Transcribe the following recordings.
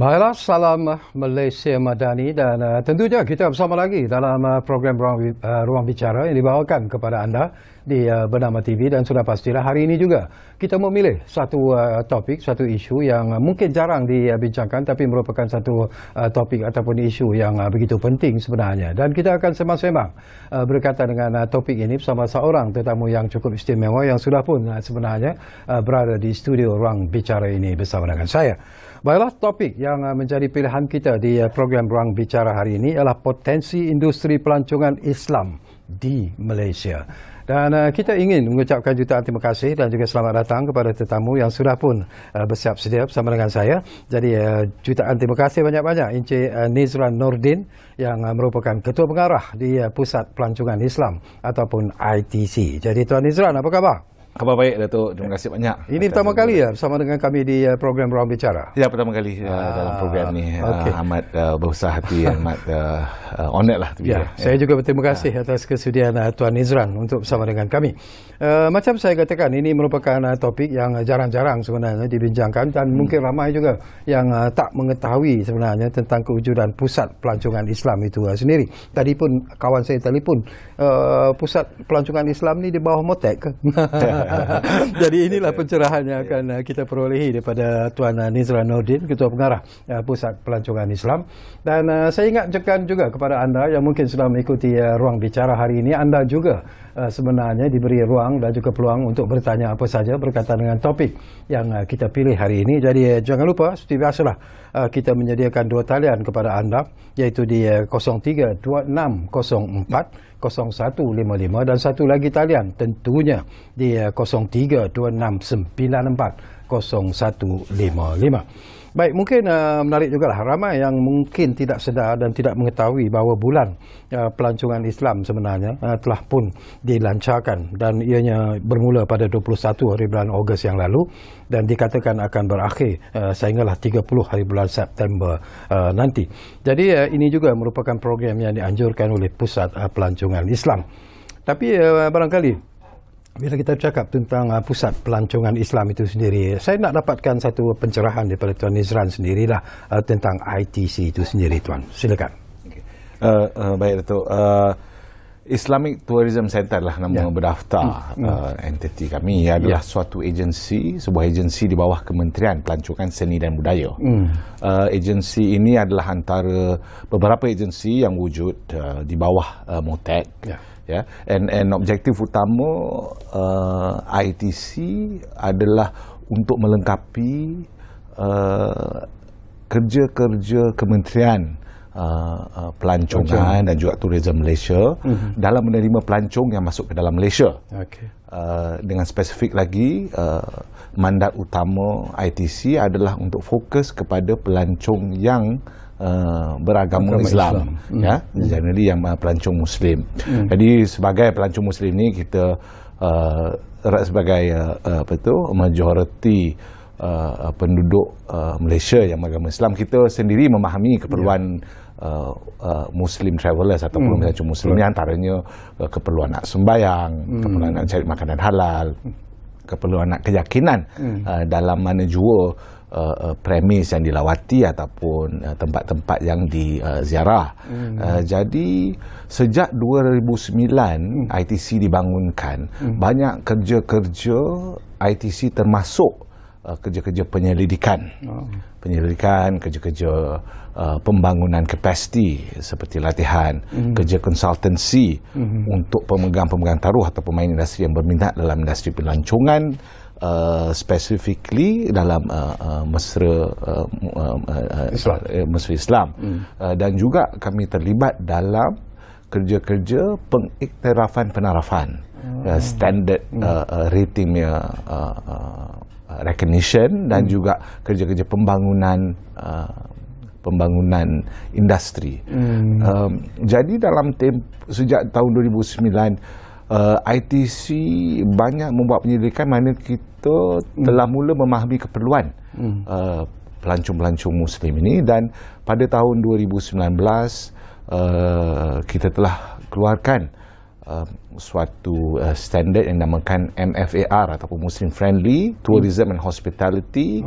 Baiklah, salam Malaysia Madani dan tentunya kita bersama lagi dalam program Ruang Bicara yang dibawakan kepada anda di Bernama TV, dan sudah pastilah hari ini juga kita memilih satu topik, satu isu yang mungkin jarang dibincangkan tapi merupakan satu topik ataupun isu yang begitu penting sebenarnya, dan kita akan sembang-sembang berkaitan dengan topik ini bersama seorang tetamu yang cukup istimewa yang sudah pun sebenarnya berada di studio Ruang Bicara ini bersama dengan saya. Baiklah, topik yang menjadi pilihan kita di program Ruang Bicara hari ini ialah potensi industri pelancongan Islam di Malaysia. Dan kita ingin mengucapkan jutaan terima kasih dan juga selamat datang kepada tetamu yang sudah pun bersiap sedia bersama dengan saya. Jadi jutaan terima kasih banyak-banyak Encik Nizran Nordin yang merupakan Ketua Pengarah di Pusat Pelancongan Islam ataupun ITC. Jadi Tuan Nizran, apa khabar? Khabar baik, Datuk. Terima kasih banyak. Ini pertama kali ya bersama dengan kami di program Ruang Bicara? Ya, pertama kali dalam program ni. Okay. Amat berusaha hati, amat honored lah. Ya, saya juga berterima kasih atas kesudian Tuan Nizran untuk bersama dengan kami. Macam saya katakan, ini merupakan topik yang jarang-jarang sebenarnya dibincangkan, dan mungkin ramai juga yang tak mengetahui sebenarnya tentang kewujudan Pusat Pelancongan Islam itu sendiri. Tadi pun kawan saya telefon, Pusat Pelancongan Islam ni di bawah Motek ke? Jadi inilah pencerahan yang akan kita perolehi daripada Tuan Nizran Nordin, Ketua Pengarah Pusat Pelancongan Islam. Dan saya ingatkan juga kepada anda yang mungkin sudah mengikuti Ruang Bicara hari ini, anda juga sebenarnya diberi ruang dan juga peluang untuk bertanya apa saja berkaitan dengan topik yang kita pilih hari ini. Jadi jangan lupa, seperti biasalah, kita menyediakan dua talian kepada anda, iaitu di 032604 0155 dan satu lagi talian tentunya di 032694 0155. Baik, mungkin menarik jugalah, ramai yang mungkin tidak sedar dan tidak mengetahui bahawa bulan pelancongan Islam sebenarnya telah pun dilancarkan, dan ianya bermula pada 21 hari bulan Ogos yang lalu dan dikatakan akan berakhir sehinggalah 30 hari bulan September nanti. Jadi ini juga merupakan program yang dianjurkan oleh Pusat Pelancongan Islam. Tapi barangkali bila kita bercakap tentang Pusat Pelancongan Islam itu sendiri, saya nak dapatkan satu pencerahan daripada Tuan Nizran sendirilah tentang ITC itu sendiri, Tuan. Silakan. Okay. Baik, Datuk. Islamic Tourism Center lah nama berdaftar entiti kami. Adalah suatu agensi, sebuah agensi di bawah Kementerian Pelancongan Seni dan Budaya. Agensi ini adalah antara beberapa agensi yang wujud di bawah MOTEC. Ya, and objektif utama ITC adalah untuk melengkapi kerja-kerja Kementerian Pelancongan dan juga Tourism Malaysia dalam menerima pelancong yang masuk ke dalam Malaysia. Okay. Dengan spesifik lagi, mandat utama ITC adalah untuk fokus kepada pelancong yang beragama Islam. Ya, generally yang pelancong Muslim. Jadi sebagai pelancong Muslim ni kita sebagai majoriti penduduk Malaysia yang beragama Islam, kita sendiri memahami keperluan Muslim travellers ataupun pelancong Muslim ni, antaranya keperluan nak sembahyang, keperluan nak cari makanan halal, keperluan nak keyakinan dalam mana jua premis yang dilawati ataupun tempat-tempat yang diziarah. Jadi sejak 2009 ITC dibangunkan, banyak kerja-kerja ITC termasuk kerja-kerja penyelidikan, kerja-kerja pembangunan kapasiti seperti latihan, kerja konsultansi untuk pemegang-pemegang taruh atau pemain industri yang berminat dalam industri pelancongan, specifically dalam mesra Islam. Dan juga kami terlibat dalam kerja-kerja pengiktirafan penarafan, standard ratingnya, recognition, dan juga kerja-kerja pembangunan industri. Jadi dalam sejak tahun 2009 ITC banyak membuat penyelidikan mana kita telah mula memahami keperluan pelancong-pelancong Muslim ini, dan pada tahun 2019 kita telah keluarkan suatu standard yang dinamakan MFAR ataupun Muslim Friendly Tourism and Hospitality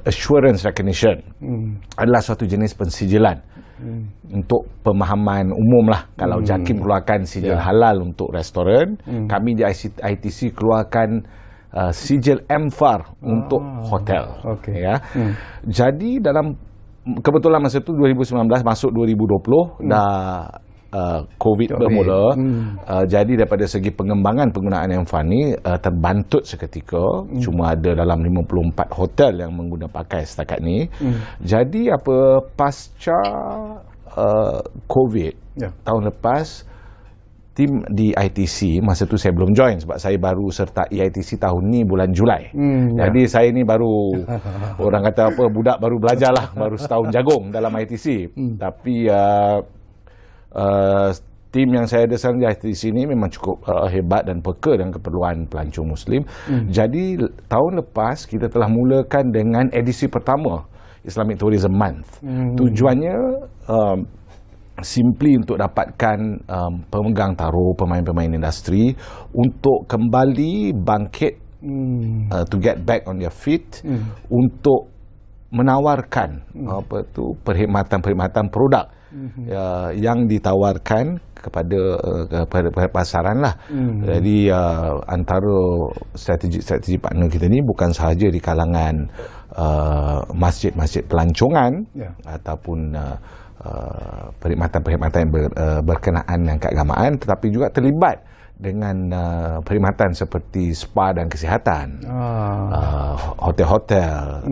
Assurance Recognition. Adalah suatu jenis pensijilan untuk pemahaman umum lah. Kalau JAKIM keluarkan sijil halal untuk restoran, kami di ITC keluarkan sijil MFAR untuk hotel. Ya. Jadi dalam kebetulan masa itu 2019 masuk 2020 dah COVID bermula. Jadi daripada segi pengembangan penggunaan MFAR ni terbantut seketika. Cuma ada dalam 54 hotel yang pakai setakat ni. Jadi pasca COVID tahun lepas, tim di ITC, masa tu saya belum join sebab saya baru sertai ITC tahun ni bulan Julai. Jadi saya ni baru orang kata apa, budak baru belajar lah, baru setahun jagung dalam ITC. Tapi tim yang saya ada sekarang di sini memang cukup hebat dan peka dengan keperluan pelancong Muslim. Jadi tahun lepas kita telah mulakan dengan edisi pertama Islamic Tourism Month. Tujuannya simply untuk dapatkan pemegang taruh, pemain-pemain industri untuk kembali bangkit, to get back on their feet, untuk menawarkan perkhidmatan produk yang ditawarkan kepada pasaran lah. Jadi antara strategi partner kita ni bukan sahaja di kalangan masjid-masjid pelancongan ataupun perkhidmatan yang berkenaan dengan keagamaan, tetapi juga terlibat dengan perkhidmatan seperti spa dan kesihatan, hotel-hotel,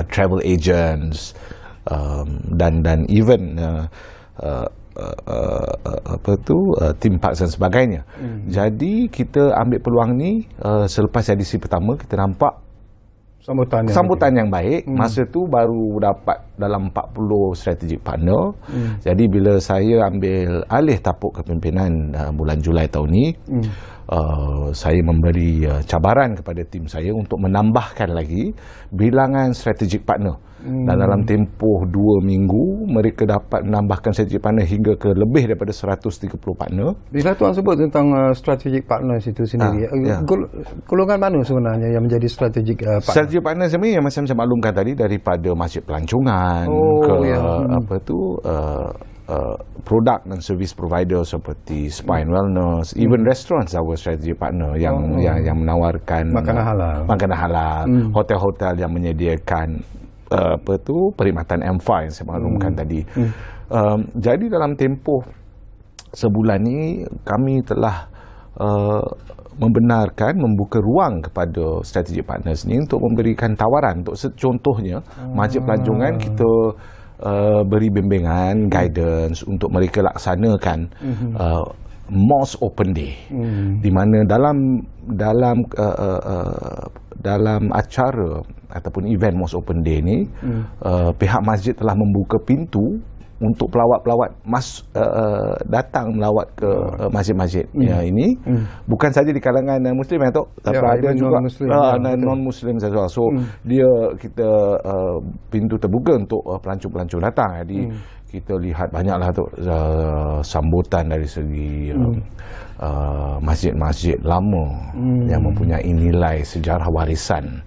travel agents, dan even theme parks dan sebagainya. Jadi kita ambil peluang ni, selepas edisi pertama kita nampak sambutan yang baik. Masa tu baru dapat dalam 40 strategic partner. Jadi bila saya ambil alih tapuk kepimpinan bulan Julai tahun ni, saya memberi cabaran kepada tim saya untuk menambahkan lagi bilangan strategic partner. Dan dalam tempoh 2 minggu mereka dapat menambahkan strategic partner hingga ke lebih daripada 130 partner. Bila tuan sebut tentang strategic partners itu sendiri, golongan mana sebenarnya yang menjadi strategic partner? Strategic partner sebenarnya yang macam saya maklumkan tadi, daripada masjid pelancongan produk dan service provider seperti spa and wellness, even restaurants our strategic partner yang menawarkan makanan halal, hotel-hotel yang menyediakan perkhidmatan MFAR yang saya maklumkan tadi. Jadi dalam tempoh sebulan ni kami telah membuka ruang kepada strategic partners ni untuk memberikan tawaran. Untuk contohnya masjid pelancongan kita beri bimbingan, guidance untuk mereka laksanakan Mosque Open Day, di mana dalam acara ataupun event Mosque Open Day ni, pihak masjid telah membuka pintu untuk pelawat-pelawat datang melawat ke masjid-masjid ini, bukan saja di kalangan Muslim tapi ada juga non-Muslim saja. So kita pintu terbuka untuk pelancong-pelancong datang. Jadi kita lihat banyaklah sambutan dari segi masjid-masjid lama yang mempunyai nilai sejarah warisan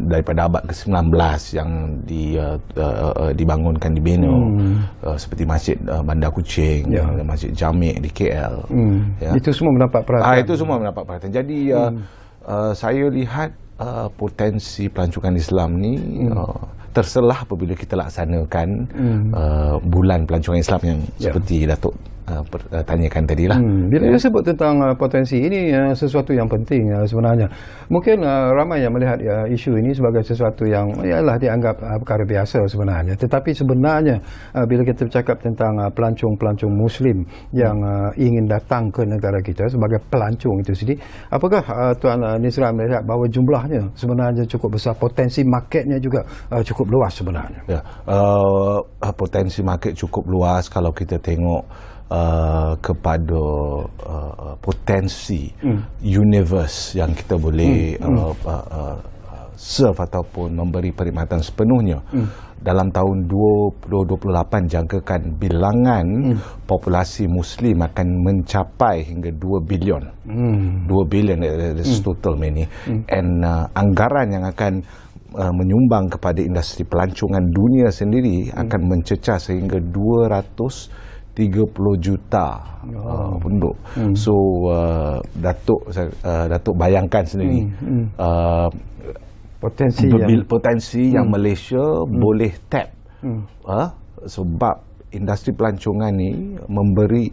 daripada abad ke-19 yang dibangunkan, dibina, seperti Masjid Bandar Kuching, Masjid Jami' di KL. Itu semua mendapat perhatian. Itu semua mendapat perhatian. Jadi saya lihat potensi pelancongan Islam ni terselah apabila kita laksanakan bulan pelancongan Islam yang seperti Datuk tanyakan tadi lah. Bila dia sebut tentang potensi ini, sesuatu yang penting sebenarnya. Mungkin ramai yang melihat isu ini sebagai sesuatu yang ialah dianggap perkara biasa sebenarnya. Tetapi sebenarnya bila kita bercakap tentang pelancong-pelancong Muslim yang ingin datang ke negara kita sebagai pelancong itu sendiri, apakah Tuan Nisram melihat bahawa jumlahnya sebenarnya cukup besar, potensi marketnya juga cukup luas sebenarnya? Potensi market cukup luas kalau kita tengok kepada potensi universe yang kita boleh serve ataupun memberi perkhidmatan sepenuhnya. Dalam tahun 2028 jangkakan bilangan populasi Muslim akan mencapai hingga 2 bilion. 2 bilion is total many. And anggaran yang akan menyumbang kepada industri pelancongan dunia sendiri akan mencecah sehingga 230 juta penduduk. So Datuk bayangkan sendiri potensi yang Malaysia boleh tap sebab industri pelancongan ni memberi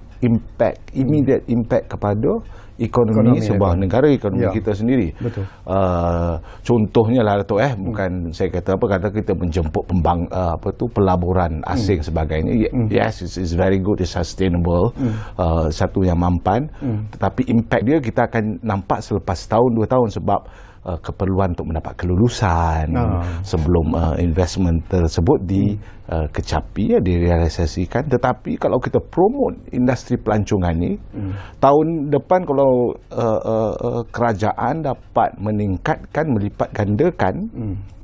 immediate impact kepada ekonomi sebuah negara, ekonomi kita sendiri. Betul. Contohnya lah Datuk, bukan saya kata kita menjemput pelaburan asing sebagainya. Yes, it's very good, it's sustainable, satu yang mampan, tetapi impact dia kita akan nampak selepas tahun 2 tahun sebab keperluan untuk mendapat kelulusan sebelum investment tersebut dikecapi, direalisasikan. Tetapi kalau kita promote industri pelancongan ni, tahun depan kalau kerajaan dapat meningkatkan, melipat gandakan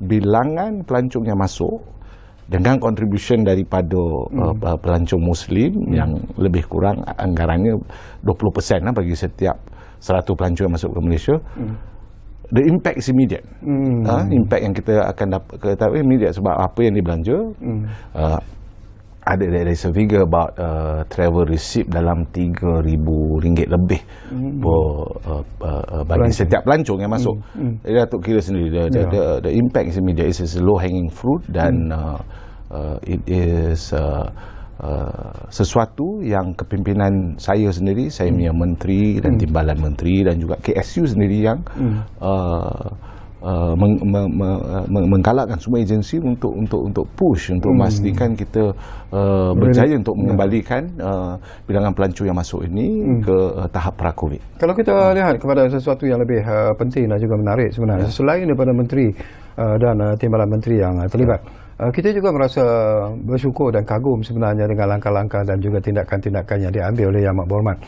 bilangan pelancong yang masuk dengan contribution daripada pelancong Muslim yang lebih kurang anggarannya 20% bagi setiap 100 pelancong yang masuk ke Malaysia, the impact is immediate. Impact yang kita akan dapat immediate sebab apa yang dibelanja. There is a figure about travel receipt dalam RM3,000 lebih bagi setiap pelancong yang masuk. Jadi Datuk kira sendiri the impact is immediate. It is low hanging fruit dan it is sesuatu yang kepimpinan saya sendiri, saya punya menteri dan timbalan menteri dan juga KSU sendiri yang menggalakkan semua agensi untuk push, untuk memastikan kita berjaya untuk mengembalikan bilangan pelancong yang masuk ini ke tahap pra-Covid. Kalau kita lihat kepada sesuatu yang lebih penting dan juga menarik sebenarnya, selain daripada menteri dan timbalan menteri yang terlibat, kita juga merasa bersyukur dan kagum sebenarnya dengan langkah-langkah dan juga tindakan-tindakan yang diambil oleh Yang Amat Berhormat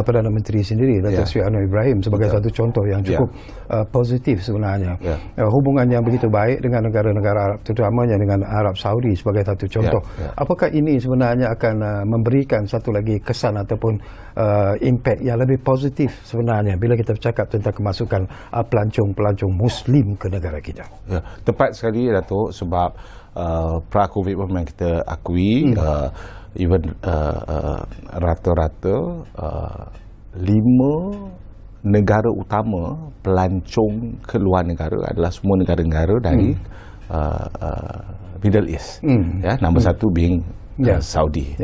Perdana Menteri sendiri, Datuk Seri Anwar Ibrahim, sebagai satu contoh yang cukup positif sebenarnya. Hubungan yang begitu baik dengan negara-negara Arab, terutamanya dengan Arab Saudi sebagai satu contoh. Apakah ini sebenarnya akan memberikan satu lagi kesan ataupun impact yang lebih positif sebenarnya bila kita bercakap tentang kemasukan pelancong-pelancong Muslim ke negara kita? Tepat sekali Datuk, sebab pra-Covid memang kita akui even rata-rata 5 negara utama pelancong ke luar negara adalah semua negara-negara dari Middle East. Nombor 1 being Saudi,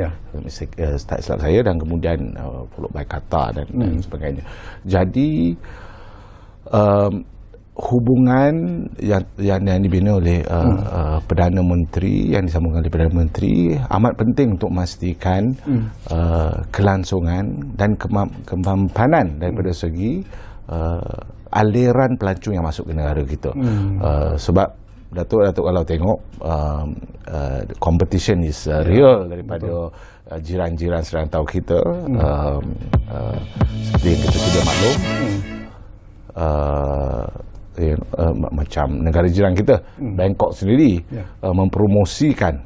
start silap saya, dan kemudian followed by Qatar dan sebagainya. Jadi hubungan yang dibina oleh Perdana Menteri, yang disambungkan oleh Perdana Menteri, amat penting untuk memastikan kelangsungan dan kemampanan daripada segi aliran pelancong yang masuk ke negara kita. Sebab Datuk kalau tengok competition is real daripada jiran-jiran serantau kita, seperti yang kita sudah maklum, macam negara jiran kita, Bangkok sendiri mempromosikan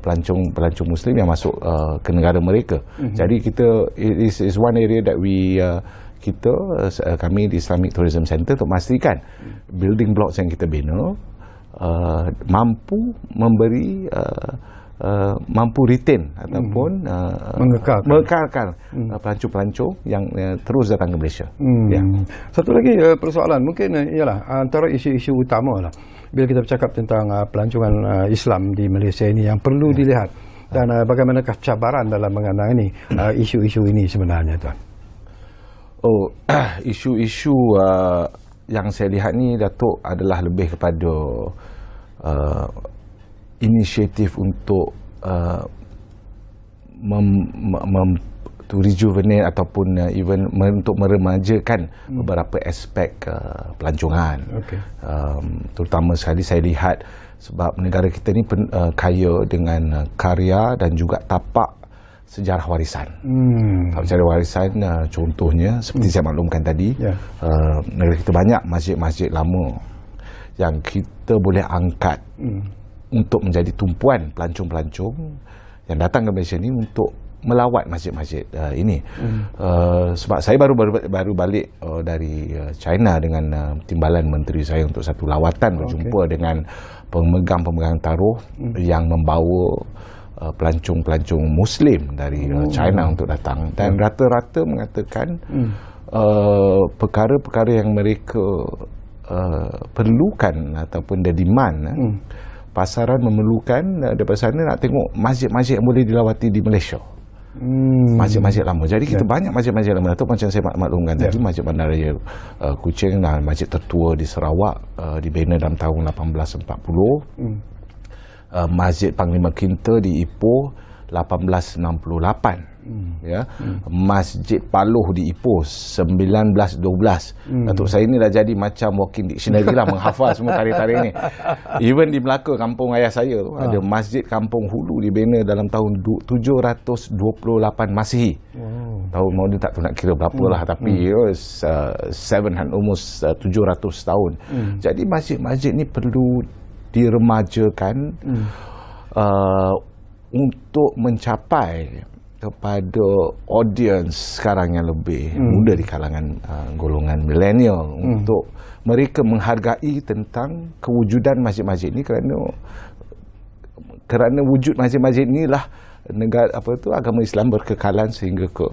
pelancong Muslim yang masuk ke negara mereka. Jadi it is one area that kami di Islamic Tourism Center untuk memastikan building blocks yang kita bina mampu memberi mampu retain ataupun mengekalkan pelancong-pelancong yang terus datang ke Malaysia. Satu lagi persoalan mungkin ialah antara isu-isu utama lah bila kita bercakap tentang pelancongan Islam di Malaysia ini yang perlu dilihat, dan bagaimanakah cabaran dalam mengenai isu-isu ini sebenarnya, Tuan? Isu-isu yang saya lihat ni, Datuk, adalah lebih kepada inisiatif untuk to rejuvenate ataupun even untuk meremajakan beberapa aspek pelancongan. Terutama sekali saya lihat sebab negara kita ni kaya dengan karya dan juga tapak sejarah warisan. Sejarah warisan, contohnya seperti saya maklumkan tadi, negara kita banyak masjid-masjid lama. yang kita boleh angkat untuk menjadi tumpuan pelancong-pelancong yang datang ke Malaysia ni untuk melawat masjid-masjid ini. Sebab saya baru balik dari China dengan timbalan menteri saya untuk satu lawatan berjumpa dengan pemegang-pemegang taruh yang membawa pelancong-pelancong Muslim dari China untuk datang, dan rata-rata mengatakan perkara-perkara yang mereka perlukan ataupun the demand, pasaran memerlukan daripada sana nak tengok masjid-masjid yang boleh dilawati di Malaysia. Masjid-masjid lama. Jadi kita banyak masjid-masjid lama. Atau macam saya maklumkan tadi, Masjid Bandaraya Kuching, masjid tertua di Sarawak, dibina dalam tahun 1840. Masjid Panglima Kinta di Ipoh 1868. Masjid Paloh di Ipoh 1912. Datuk saya ni dah jadi macam walking dictionary lah, menghafal semua tarikh-tarikh ni. Even di Melaka, kampung ayah saya tu, ada Masjid Kampung Hulu dibina dalam tahun 728 Masihi. Tahun mau ni tak tahu nak kira berapa lah, tapi almost 700 tahun. Jadi masjid-masjid ni perlu diremajakan untuk mencapai kepada audience sekarang yang lebih muda di kalangan golongan milenial, untuk mereka menghargai tentang kewujudan masjid-masjid ini, kerana wujud masjid-masjid inilah negara agama Islam berkekalan sehingga ke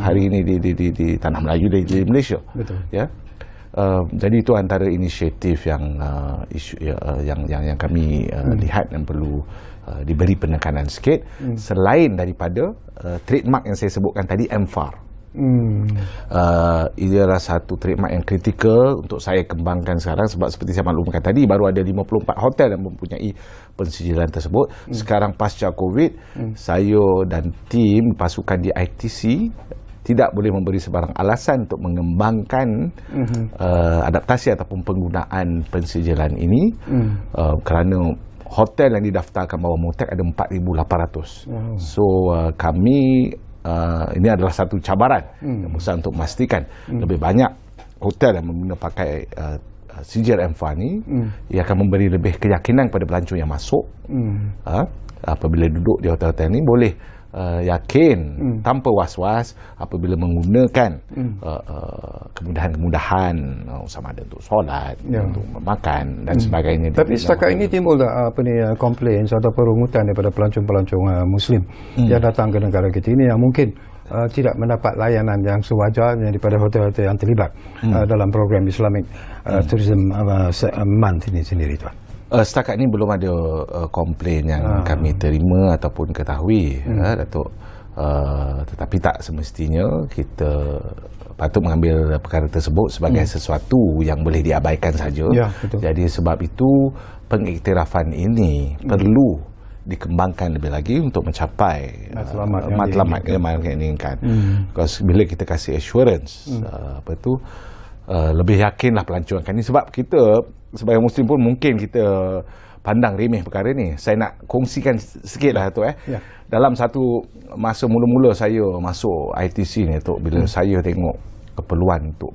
hari ini di tanah Melayu di Malaysia. Betul. Ya. Jadi itu antara inisiatif yang yang kami lihat dan perlu diberi penekanan sikit, selain daripada trademark yang saya sebutkan tadi, MFAR. Ia adalah satu trademark yang kritikal untuk saya kembangkan sekarang, sebab seperti saya maklumkan tadi, baru ada 54 hotel yang mempunyai pensijilan tersebut. Sekarang pasca COVID, saya dan tim pasukan di ITC tidak boleh memberi sebarang alasan untuk mengembangkan adaptasi ataupun penggunaan pensijilan ini, kerana hotel yang didaftarkan bawah MOTAC ada 4,800. So kami ini adalah satu cabaran yang besar untuk memastikan lebih banyak hotel yang memakai sijil MFAR ni, ia akan memberi lebih keyakinan kepada pelancong yang masuk. Apabila duduk di hotel-hotel ni boleh yakin tanpa was-was apabila menggunakan kemudahan-kemudahan sama ada untuk solat, untuk makan dan sebagainya. Tapi setakat ini timbul tak komplain atau perungutan daripada pelancong-pelancong Muslim yang datang ke negara kita ini, yang mungkin tidak mendapat layanan yang sewajarnya daripada hotel-hotel yang terlibat dalam program Islamic Tourism Month ini sendiri, tuan? Setakat ini belum ada komplain yang kami terima ataupun ketahui, Datuk. Tetapi tak semestinya kita patut mengambil perkara tersebut sebagai sesuatu yang boleh diabaikan saja. Jadi sebab itu pengiktirafan ini perlu dikembangkan lebih lagi untuk mencapai matlamat yang diinginkan. Bila kita kasih assurance, lebih yakinlah pelancong akan ini. Sebab kita sebagai Muslim pun mungkin kita pandang remeh perkara ni. Saya nak kongsikan sikit lah tu. Dalam satu masa mula-mula saya masuk ITC ni tu, bila saya tengok keperluan untuk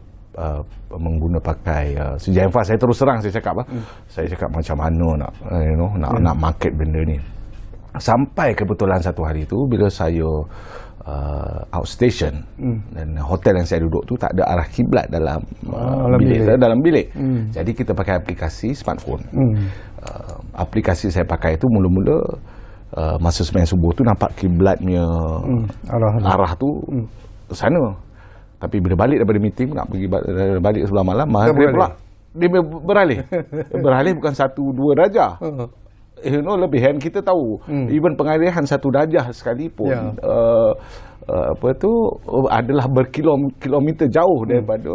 mengguna pakai sijil MFAR, saya terus terang saya cakap saya cakap macam mana nak market benda ni. Sampai kebetulan satu hari tu bila saya outstation, dan hotel yang saya duduk tu tak ada arah kiblat dalam bilik. Jadi kita pakai aplikasi smartphone. Aplikasi saya pakai itu mula-mula masa sembahyang subuh tu nampak kiblatnya arah tu sana. Tapi bila balik daripada meeting, nak pergi balik sebelah malam, maghrib pula dia beralih bukan 1-2 darjah. Lebihan kita tahu, even pengalihan 1 darjah sekalipun adalah berkilometer jauh daripada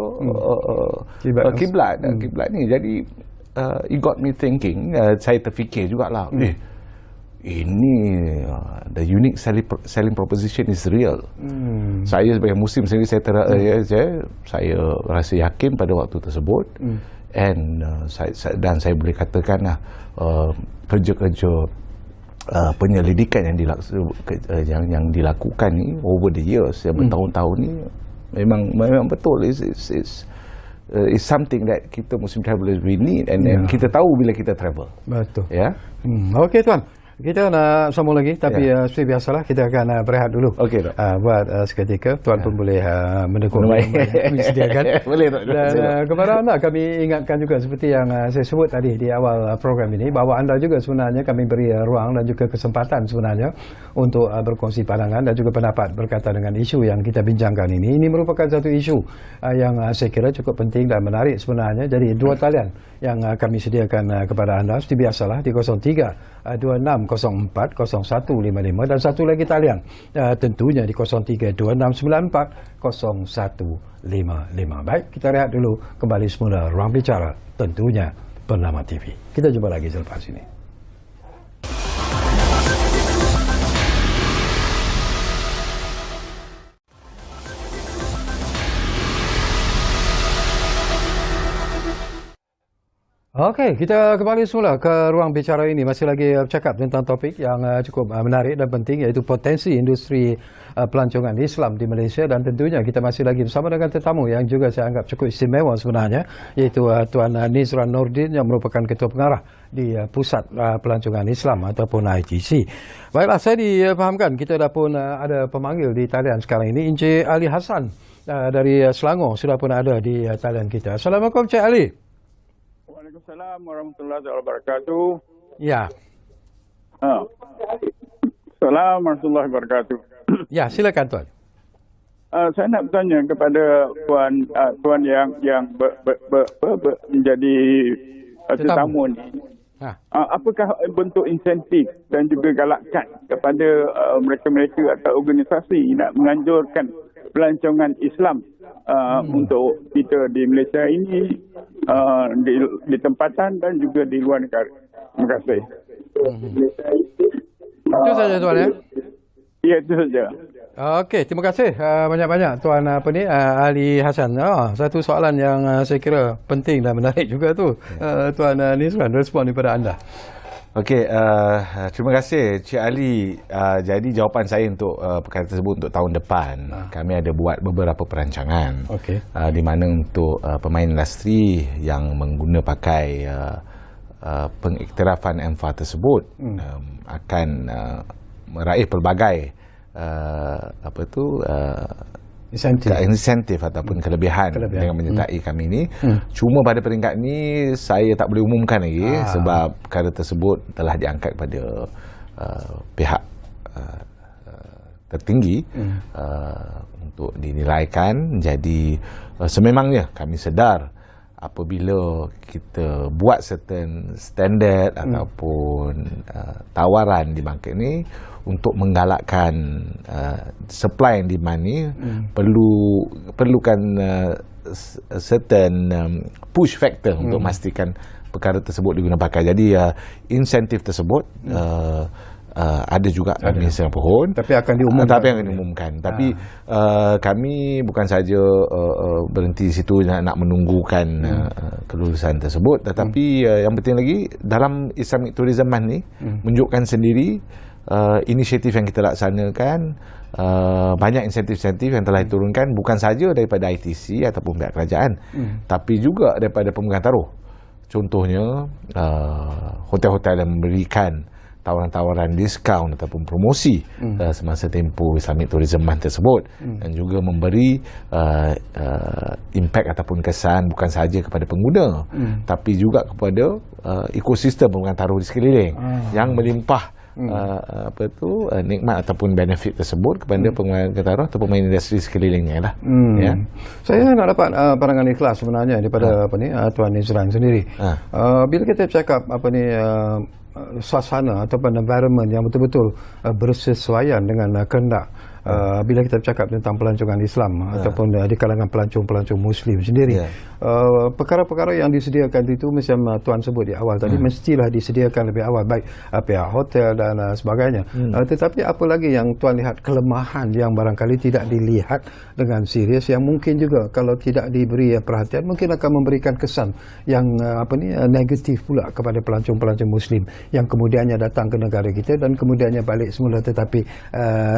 kiblat ni. Jadi it got me thinking. Saya terfikir jugalah, ini the unique selling proposition is real. Saya sebagai Muslim sendiri, saya rasa yakin pada waktu tersebut. Dan saya boleh katakan kerja-kerja penyelidikan yang dilakukan ni over the years, yang bertahun-tahun ni, memang betul is something that kita Muslim travelers we need, and kita tahu bila kita travel. Betul. Ya. Okey tuan. Kita nak sambung lagi, tapi seperti biasalah kita akan berehat dulu. Okey, Dok. Buat seketika, tuan pun boleh mendukung kami sediakan. Boleh, Dok. Dan kepada anda kami ingatkan juga seperti yang saya sebut tadi di awal program ini, bahawa anda juga sebenarnya kami beri ruang dan juga kesempatan sebenarnya untuk berkongsi pandangan dan juga pendapat berkaitan dengan isu yang kita bincangkan ini. Ini merupakan satu isu yang saya kira cukup penting dan menarik sebenarnya. Jadi dua talian yang kami sediakan kepada anda seperti biasalah di 03 2604 0155 dan satu lagi talian tentunya di 032694 0155. Baik, kita rehat dulu, kembali semula Ruang Bicara tentunya bernama TV. Kita jumpa lagi selepas ini. Okey, kita kembali semula ke ruang bicara ini. Masih lagi bercakap tentang topik yang cukup menarik dan penting, iaitu potensi industri pelancongan Islam di Malaysia, dan tentunya kita masih lagi bersama dengan tetamu yang juga saya anggap cukup istimewa sebenarnya, iaitu Tuan Nizran Nordin yang merupakan Ketua Pengarah di Pusat Pelancongan Islam ataupun ITC. Baiklah, saya difahamkan kita dah pun ada pemanggil di talian sekarang ini, Encik Ali Hassan dari Selangor sudah pun ada di talian kita. Assalamualaikum Encik Ali. Waalaikumsalam warahmatullahi wabarakatuh. Ya. Assalamualaikum warahmatullahi wabarakatuh. Ya, silakan tuan. Saya nak bertanya kepada tuan yang menjadi tetamu ni. Apakah bentuk insentif dan juga galakan kepada mereka-mereka atau organisasi nak menganjurkan pelancongan Islam untuk kita di Malaysia ini, di tempatan dan juga di luar negara? Terima kasih. Itu saja tuan ya? Ya, itu saja. Okey, terima kasih banyak-banyak Tuan Ali Hassan. Satu soalan yang saya kira penting dan menarik juga tu, Tuan Nizran, respon daripada anda. Okey, terima kasih Cik Ali. Jadi jawapan saya untuk perkara tersebut untuk tahun depan, kami ada buat beberapa perancangan. Okey. Di mana untuk pemain industri yang pakai pengiktirafan MFA tersebut akan meraih pelbagai insentif ataupun kelebihan dengan menyertai kami ini. Cuma pada peringkat ni saya tak boleh umumkan lagi sebab perkara tersebut telah diangkat kepada pihak tertinggi untuk dinilaikan. Jadi sememangnya kami sedar apabila kita buat certain standard ataupun tawaran di market ni untuk menggalakkan supply and demand ni, perlukan certain push factor untuk memastikan perkara tersebut diguna pakai. Jadi insentif tersebut ada juga kami pohon, tapi akan diumumkan. Tapi kami bukan saja berhenti di situ nak menunggukan kelulusan tersebut, tetapi yang penting lagi dalam Islamic Tourism Month ni menunjukkan sendiri inisiatif yang kita laksanakan, banyak insentif-insentif yang telah diturunkan bukan saja daripada ITC ataupun pihak kerajaan, tapi juga daripada pemegang taruh. Contohnya hotel-hotel yang memberikan tawaran-tawaran diskaun ataupun promosi semasa tempoh Islamic Tourism Month tersebut, dan juga memberi impact ataupun kesan bukan sahaja kepada pengguna, tapi juga kepada ekosistem pemegang taruh di sekeliling yang melimpah nikmat ataupun benefit tersebut kepada pemegang taruh atau pemain industri sekelilingnya lah. Ya. Saya nak dapat pandangan ikhlas sebenarnya daripada Tuan Nizran sendiri. Bila kita cakap suasana ataupun environment yang betul-betul bersesuaian dengan kehendak, bila kita bercakap tentang pelancongan Islam ataupun di kalangan pelancong-pelancong Muslim sendiri, perkara-perkara yang disediakan itu macam Tuan sebut di awal tadi, mestilah disediakan lebih awal, baik pihak hotel dan sebagainya. Tetapi apa lagi yang Tuan lihat kelemahan yang barangkali tidak dilihat dengan serius, yang mungkin juga kalau tidak diberi perhatian mungkin akan memberikan kesan yang negatif pula kepada pelancong-pelancong Muslim yang kemudiannya datang ke negara kita dan kemudiannya balik semula, tetapi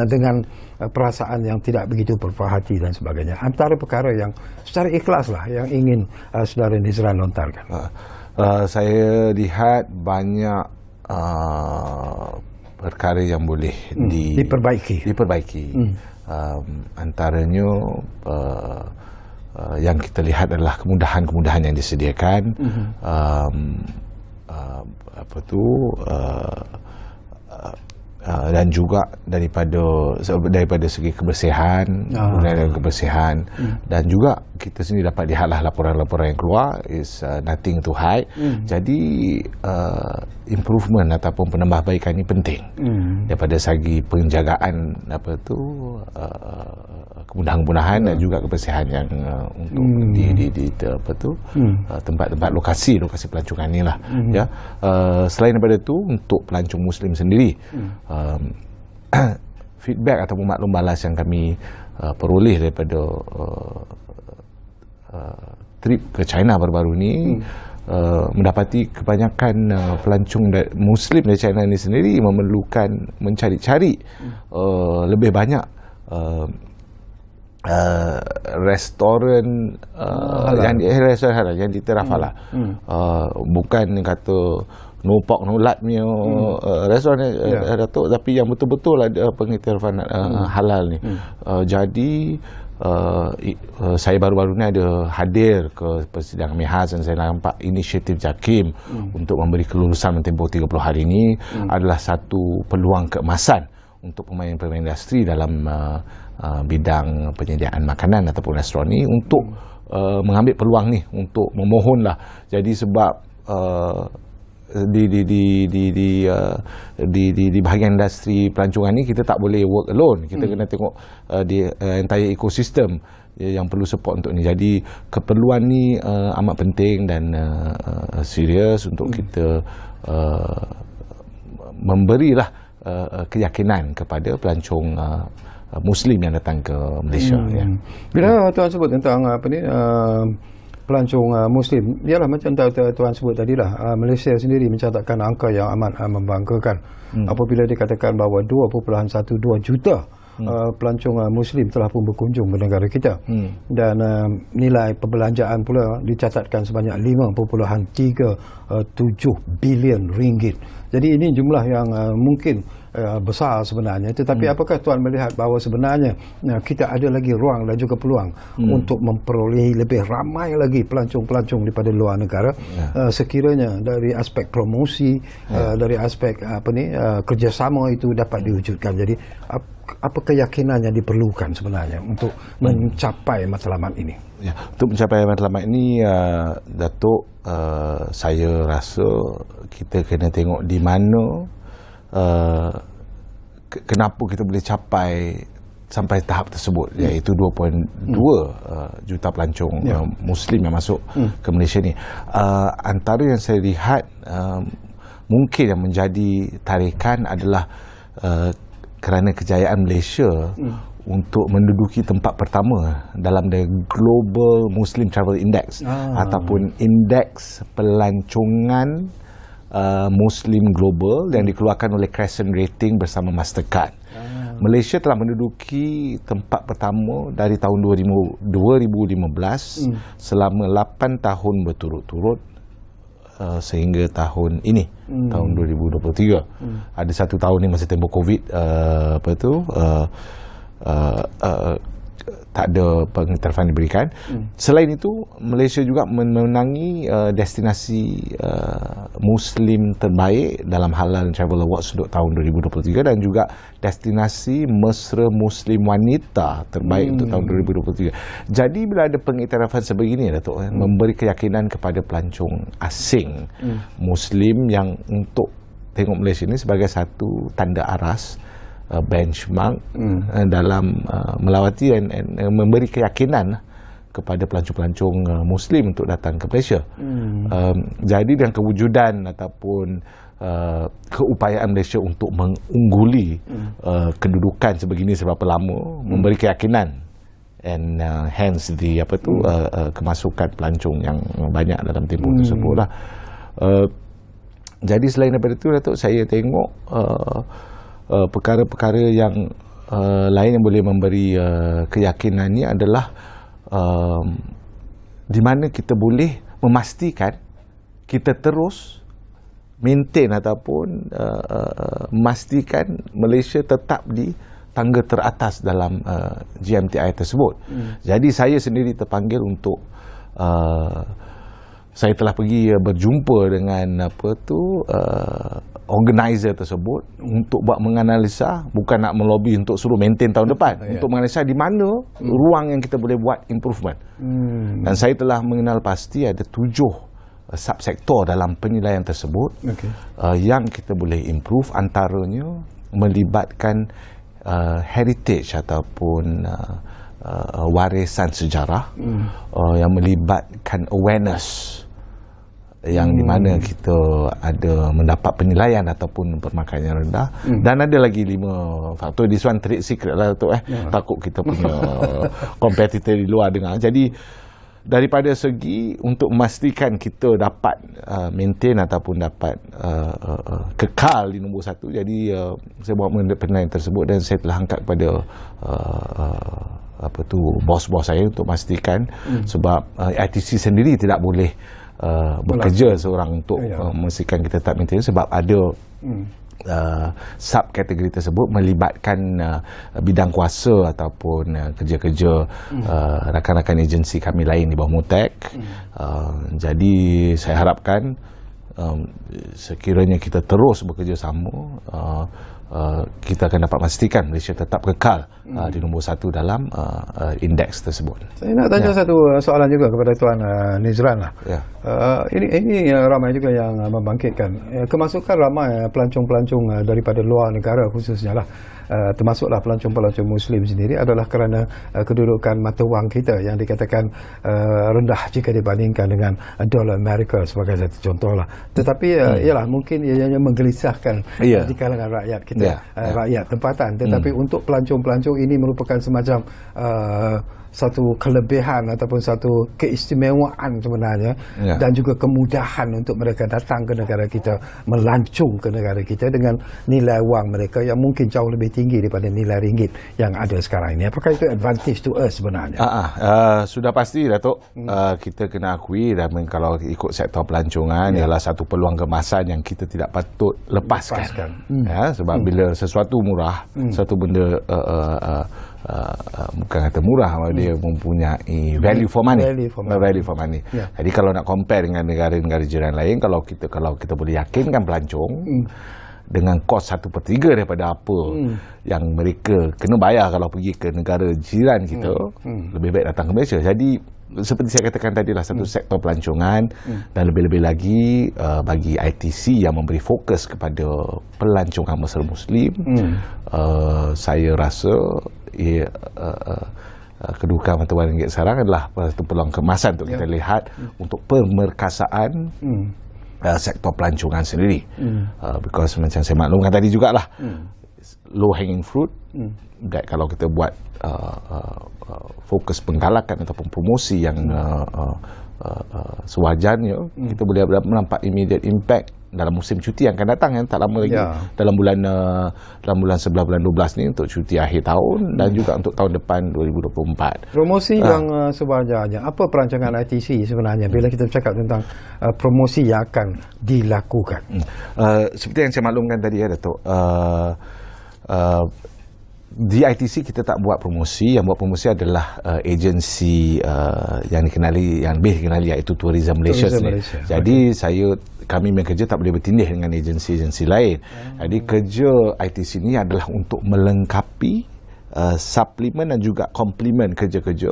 dengan perasaan yang tidak begitu berpuas hati dan sebagainya. Antara perkara yang secara ikhlas lah yang ingin saudara Nizran lontarkan. Saya lihat banyak perkara yang boleh diperbaiki. Antaranya yang kita lihat adalah kemudahan-kemudahan yang disediakan. Dan juga daripada segi kebersihan, dan juga kita sendiri dapat lihatlah laporan-laporan yang keluar is nothing to hide. Jadi improvement ataupun penambahbaikan ini penting daripada segi penjagaan kemudahan-kemudahan dan juga kebersihan yang untuk di tempat-tempat lokasi pelancongan ni lah. Ya. Selain daripada itu, untuk pelancong Muslim sendiri, feedback ataupun maklum balas yang kami peroleh daripada trip ke China baru-baru ni, mendapati kebanyakan pelancong Muslim dari China ini sendiri memerlukan mencari-cari lebih banyak restoran yang diteraf lah. Bukan kata no pork no lard punya restoran Datuk, tapi yang betul-betul ada pengiktirafan halal ni. Jadi saya baru-baru ni ada hadir ke persidangan Mihaz dan saya nampak inisiatif JAKIM untuk memberi kelulusan tempoh 30 hari ini adalah satu peluang keemasan untuk pemain-pemain industri dalam bidang penyediaan makanan ataupun restoran ni untuk mengambil peluang ni untuk memohonlah. Jadi sebab di bahagian industri pelancongan ni kita tak boleh work alone. Kita kena tengok di entire ekosistem yang perlu support untuk ni. Jadi keperluan ni amat penting dan serius untuk kita memberilah keyakinan kepada pelancong Muslim yang datang ke Malaysia. Ya. Bila tuan sebut tentang pelancong Muslim, ialah macam tuan sebut tadilah, Malaysia sendiri mencatatkan angka yang amat membanggakan apabila dikatakan bahawa 2.12 juta pelancong Muslim telah pun berkunjung ke negara kita, dan nilai perbelanjaan pula dicatatkan sebanyak 5.37 bilion ringgit. Jadi ini jumlah yang mungkin besar sebenarnya, tetapi apakah tuan melihat bahawa sebenarnya kita ada lagi ruang dan juga peluang untuk memperolehi lebih ramai lagi pelancong-pelancong daripada luar negara, sekiranya dari aspek promosi, dari aspek kerjasama itu dapat diwujudkan. Jadi apa keyakinan yang diperlukan sebenarnya untuk mencapai matlamat ini? Ya, untuk mencapai matlamat ini, Datuk, saya rasa kita kena tengok di mana kenapa kita boleh capai sampai tahap tersebut, iaitu 2.2 juta pelancong Muslim yang masuk ke Malaysia ni. Antara yang saya lihat mungkin yang menjadi tarikan adalah kerana kejayaan Malaysia untuk menduduki tempat pertama dalam the Global Muslim Travel Index ataupun indeks pelancongan Muslim Global yang dikeluarkan oleh Crescent Rating bersama Mastercard. Malaysia telah menduduki tempat pertama dari tahun 2015 selama 8 tahun berturut-turut sehingga tahun ini, tahun 2023. Ada satu tahun ni masa tempoh COVID, tak ada pengiktirafan diberikan. Selain itu, Malaysia juga memenangi destinasi Muslim terbaik dalam Halal Travel Awards untuk tahun 2023 dan juga destinasi mesra Muslim wanita terbaik untuk tahun 2023. Jadi bila ada pengiktirafan sebegini, Datuk, memberi keyakinan kepada pelancong asing Muslim yang untuk tengok Malaysia ini sebagai satu tanda aras, benchmark dalam melawati dan memberi keyakinan kepada pelancong-pelancong Muslim untuk datang ke Malaysia. Jadi dengan kewujudan ataupun keupayaan Malaysia untuk mengungguli kedudukan sebegini seberapa lama, memberi keyakinan and hence kemasukan pelancong yang banyak dalam tempoh tersebut lah. Jadi selain daripada itu, Datuk, saya tengok perkara-perkara yang lain yang boleh memberi keyakinan ni adalah di mana kita boleh memastikan kita terus maintain ataupun memastikan Malaysia tetap di tangga teratas dalam GMTI tersebut. Jadi saya sendiri terpanggil untuk saya telah pergi berjumpa dengan organizer tersebut untuk buat menganalisa, bukan nak melobi untuk suruh maintain tahun depan, untuk menganalisa di mana ruang yang kita boleh buat improvement. Dan saya telah mengenal pasti ada 7 subsektor dalam penilaian tersebut yang kita boleh improve, antaranya melibatkan heritage ataupun warisan sejarah, yang melibatkan awareness, yang di mana kita ada mendapat penilaian ataupun permarkaan yang rendah, dan ada lagi 5 faktor. This one trade secret lah tu, takut kita punya kompetitor di luar dengar. Jadi daripada segi untuk memastikan kita dapat maintain ataupun dapat kekal di nombor 1, jadi saya buat penilaian tersebut dan saya telah angkat kepada bos-bos saya untuk memastikan, sebab ITC sendiri tidak boleh bekerja seorang untuk memastikan kita tak maintain, sebab ada subkategori tersebut melibatkan bidang kuasa ataupun kerja-kerja rakan-rakan agensi kami lain di bawah MUTEK. Jadi saya harapkan sekiranya kita terus bekerjasama, kita akan dapat memastikan Malaysia tetap kekal di nombor 1 dalam indeks tersebut. Saya nak tanya satu soalan juga kepada Tuan Nizran lah. Ini ramai juga yang membangkitkan kemasukan ramai pelancong-pelancong daripada luar negara khususnya lah, termasuklah pelancong-pelancong Muslim sendiri, adalah kerana kedudukan mata wang kita yang dikatakan rendah jika dibandingkan dengan dolar Amerika sebagai satu contoh lah. Tetapi ialah mungkin ianya menggelisahkan di kalangan rakyat kita, rakyat tempatan. Tetapi untuk pelancong-pelancong ini merupakan semacam satu kelebihan ataupun satu keistimewaan sebenarnya, dan juga kemudahan untuk mereka datang ke negara kita, melancung ke negara kita dengan nilai wang mereka yang mungkin jauh lebih tinggi daripada nilai ringgit yang ada sekarang ini. Apakah itu advantage to us sebenarnya? Sudah pasti, Datuk. Kita kena akui, dan kalau ikut sektor pelancongan ialah satu peluang kemasan yang kita tidak patut lepaskan. Sebab bila sesuatu murah, satu benda bukan kata murah, dia mempunyai value for money. Jadi kalau nak compare dengan negara-negara jiran lain, kalau kita boleh yakinkan pelancong dengan kos 1/3 daripada apa yang mereka kena bayar kalau pergi ke negara jiran kita, lebih baik datang ke Malaysia. Jadi seperti saya katakan tadi lah, satu sektor pelancongan, dan lebih-lebih lagi bagi ITC yang memberi fokus kepada pelancongan Muslim, saya rasa kedudukan mata wang ringgit sekarang adalah satu peluang kemasan untuk kita lihat untuk pemerkasaan sektor pelancongan sendiri. Because macam saya maklumkan tadi jugalah, low hanging fruit, that kalau kita buat fokus penggalakan ataupun promosi yang sewajarnya, kita boleh menampak immediate impact dalam musim cuti yang akan datang, yang tak lama lagi, dalam bulan 11 bulan 12 ni, untuk cuti akhir tahun dan juga untuk tahun depan 2024. Promosi yang sewajarnya, apa perancangan ITC sebenarnya bila kita bercakap tentang promosi yang akan dilakukan? Seperti yang saya maklumkan tadi, Datuk, di ITC kita tak buat promosi. Yang buat promosi adalah agensi yang lebih dikenali, iaitu Tourism Malaysia. Jadi kami bekerja tak boleh bertindih dengan agensi-agensi lain. Jadi kerja ITC ni adalah untuk melengkapi, suplemen dan juga komplement kerja-kerja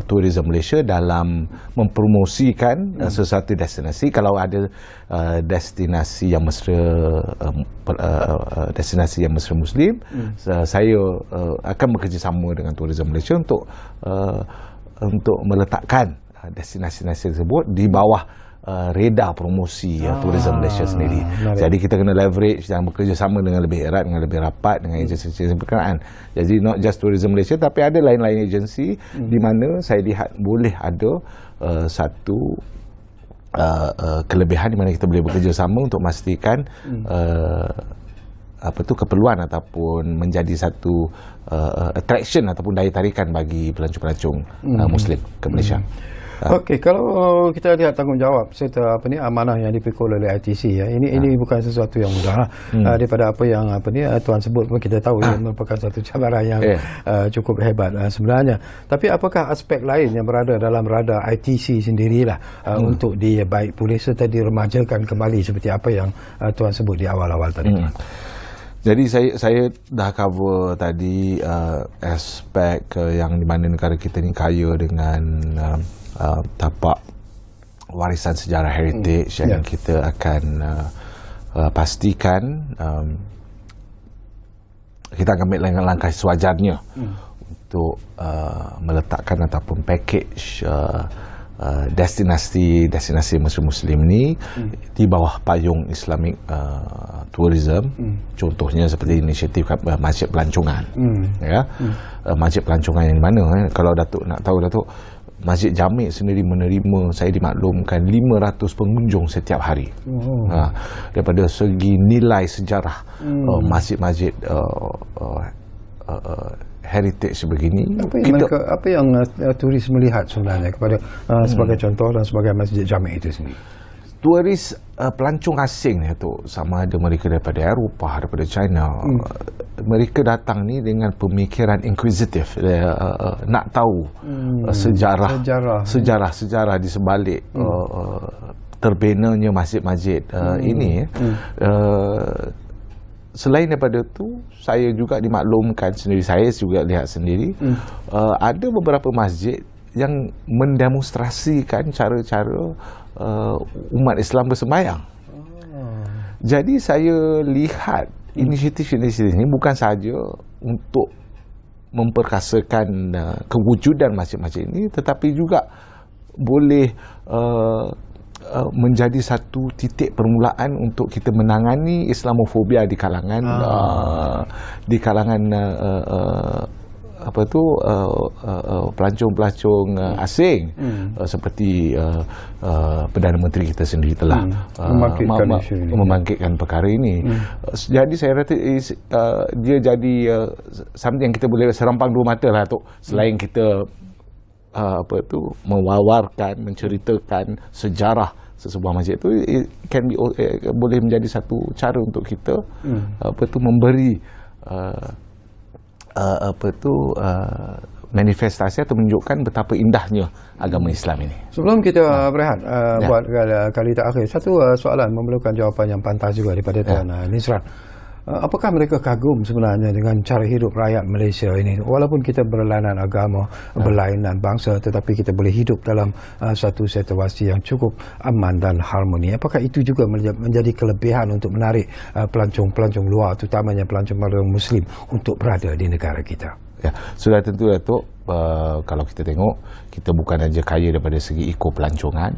Tourism Malaysia dalam mempromosikan sesuatu destinasi. Kalau ada destinasi yang mesra, destinasi yang mesra Muslim, saya akan bekerjasama dengan Tourism Malaysia untuk meletakkan destinasi tersebut di bawah radar promosi Tourism Malaysia sendiri. Jadi kita kena leverage dan bekerjasama dengan lebih erat, dengan lebih rapat dengan agensi-agensi berkenaan. Jadi not just Tourism Malaysia, tapi ada lain-lain agensi di mana saya lihat boleh ada satu kelebihan di mana kita boleh bekerjasama untuk memastikan keperluan ataupun menjadi satu attraction ataupun daya tarikan bagi pelancong-pelancong Muslim ke Malaysia. Okey, kalau kita lihat tanggungjawab serta amanah yang dipikul oleh ITC ya, ini bukan sesuatu yang mudah daripada apa yang tuan sebut pun kita tahu ia merupakan satu cabaran yang cukup hebat sebenarnya. Tapi apakah aspek lain yang berada dalam radar ITC sendirilah untuk baik pulih serta diremajakan kembali seperti apa yang tuan sebut di awal-awal tadi? Jadi saya dah cover tadi aspek yang di mana negara kita ni kaya dengan tapak warisan sejarah heritage yang kita akan pastikan kita akan ambil langkah sewajarnya untuk meletakkan ataupun package destinasi Muslim ni di bawah payung Islamic tourism. Contohnya seperti inisiatif Masjid Pelancongan. Masjid Pelancongan yang di mana kalau Datuk nak tahu, Datuk, Masjid Jamik sendiri menerima, saya dimaklumkan, 500 pengunjung setiap hari. Daripada segi nilai sejarah masjid-masjid heritage sebegini, apa yang turis melihat sebenarnya kepada sebagai contoh dan sebagai Masjid Jamik itu sendiri? Turis pelancong asing ni tu, sama ada mereka daripada Eropah, daripada China, mereka datang ni dengan pemikiran inquisitif, nak tahu sejarah di sebalik terbenanya masjid-masjid ini. Selain daripada tu, saya juga dimaklumkan sendiri, saya juga lihat sendiri, ada beberapa masjid yang mendemonstrasikan cara-cara umat Islam bersembahyang. Jadi saya lihat inisiatif ini bukan sahaja untuk memperkasakan kewujudan masjid-masjid ini, tetapi juga boleh menjadi satu titik permulaan untuk kita menangani Islamofobia di kalangan pelancong-pelancong asing, seperti Perdana Menteri kita sendiri telah membangkitkan perkara ini. Jadi saya rasa dia jadi something yang kita boleh serampang dua mata lah, Tok. Selain kita mewawarkan, menceritakan sejarah sesebuah masjid itu, boleh menjadi satu cara untuk kita memberi manifestasi atau menunjukkan betapa indahnya agama Islam ini. Sebelum kita berehat buat kali terakhir, satu soalan memerlukan jawapan yang pantas juga daripada Tuan Nizran. Apakah mereka kagum sebenarnya dengan cara hidup rakyat Malaysia ini? Walaupun kita berlainan agama, berlainan bangsa, tetapi kita boleh hidup dalam satu situasi yang cukup aman dan harmoni. Apakah itu juga menjadi kelebihan untuk menarik pelancong-pelancong luar, terutamanya pelancong-pelancong Muslim, untuk berada di negara kita? Ya, sudah tentu, Datuk. Kalau kita tengok, kita bukan saja kaya daripada segi pelancongan,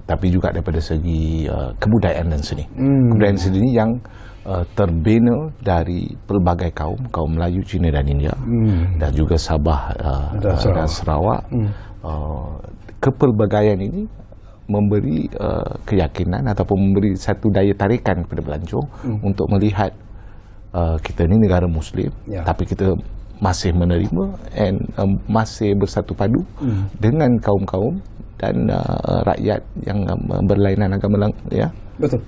tapi juga daripada segi kebudayaan dan seni. Kebudayaan seni ini yang terbina dari pelbagai kaum Melayu, Cina dan India, dan juga Sabah dan Sarawak. Kepelbagaian ini memberi keyakinan ataupun memberi satu daya tarikan kepada pelancong untuk melihat kita ini negara Muslim, tapi kita masih menerima dan masih bersatu padu dengan kaum-kaum dan rakyat yang berlainan agama. Betul.